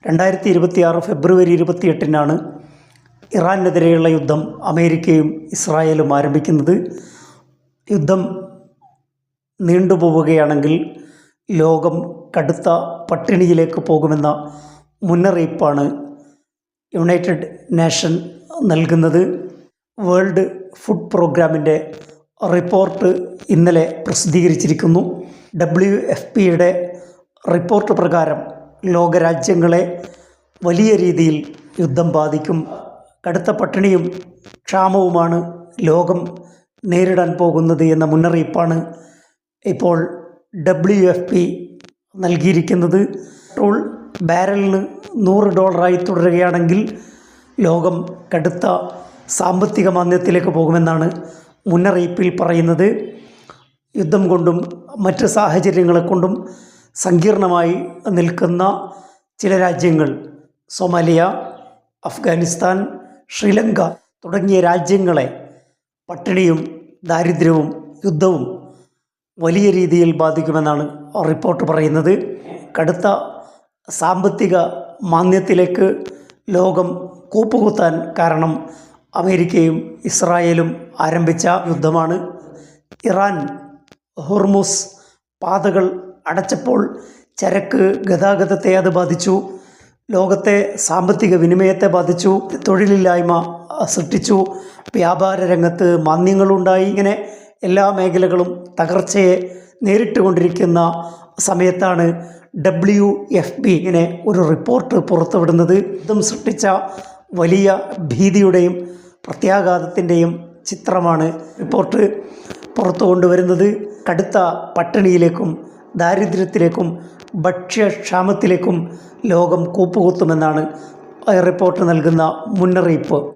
2026 ഫെബ്രുവരി 28-നാണ് ഇറാനെതിരെയുള്ള യുദ്ധം അമേരിക്കയും ഇസ്രായേലും ആരംഭിക്കുന്നത്. യുദ്ധം നീണ്ടുപോവുകയാണെങ്കിൽ ലോകം കടുത്ത പട്ടിണിയിലേക്ക് പോകുമെന്ന മുന്നറിയിപ്പാണ് യുണൈറ്റഡ് നേഷൻ നൽകുന്നത്. വേൾഡ് ഫുഡ് പ്രോഗ്രാമിൻ്റെ റിപ്പോർട്ട് ഇന്നലെ പ്രസിദ്ധീകരിച്ചിരിക്കുന്നു. WFPയുടെ റിപ്പോർട്ട് പ്രകാരം ലോകരാജ്യങ്ങളെ വലിയ രീതിയിൽ യുദ്ധം ബാധിക്കും. കടുത്ത പട്ടിണിയും ക്ഷാമവുമാണ് ലോകം നേരിടാൻ പോകുന്നത് എന്ന മുന്നറിയിപ്പാണ് ഇപ്പോൾ WFP നൽകിയിരിക്കുന്നത്. പെട്രോൾ ബാരലിന് $100 തുടരുകയാണെങ്കിൽ ലോകം കടുത്ത സാമ്പത്തിക മാന്ദ്യത്തിലേക്ക് പോകുമെന്നാണ് മുന്നറിയിപ്പിൽ പറയുന്നത്. യുദ്ധം കൊണ്ടും മറ്റ് സാഹചര്യങ്ങളെ കൊണ്ടും സങ്കീർണമായി നിൽക്കുന്ന ചില രാജ്യങ്ങൾ, സൊമാലിയ, അഫ്ഗാനിസ്ഥാൻ, ശ്രീലങ്ക തുടങ്ങിയ രാജ്യങ്ങളെ പട്ടിണിയും ദാരിദ്ര്യവും യുദ്ധവും വലിയ രീതിയിൽ ബാധിക്കുമെന്നാണ് റിപ്പോർട്ട് പറയുന്നത്. കടുത്ത സാമ്പത്തിക മാന്ദ്യത്തിലേക്ക് ലോകം കൂപ്പുകുത്താൻ കാരണം അമേരിക്കയും ഇസ്രായേലും ആരംഭിച്ച യുദ്ധമാണ്. ഇറാൻ ഹോർമുസ് പാതകൾ അടച്ചപ്പോൾ ചരക്ക് ഗതാഗതത്തെ അത് ബാധിച്ചു, ലോകത്തെ സാമ്പത്തിക വിനിമയത്തെ ബാധിച്ചു, തൊഴിലില്ലായ്മ സൃഷ്ടിച്ചു, വ്യാപാര രംഗത്ത് മാന്ദ്യങ്ങളുണ്ടായി. ഇങ്ങനെ എല്ലാ മേഖലകളും തകർച്ചയെ നേരിട്ടുകൊണ്ടിരിക്കുന്ന സമയത്താണ് WFP ഇങ്ങനെ ഒരു റിപ്പോർട്ട് പുറത്തുവിടുന്നത്. യുദ്ധം സൃഷ്ടിച്ച വലിയ ഭീതിയുടെയും പ്രത്യാഘാതത്തിൻ്റെയും ചിത്രമാണ് റിപ്പോർട്ട് പുറത്തു കൊണ്ടുവരുന്നത്. കടുത്ത പട്ടിണിയിലേക്കും ദാരിദ്ര്യത്തിലേക്കും ഭക്ഷ്യക്ഷാമത്തിലേക്കും ലോകം കൂപ്പുകുത്തുമെന്നാണ് റിപ്പോർട്ട് നൽകുന്ന മുന്നറിയിപ്പ്.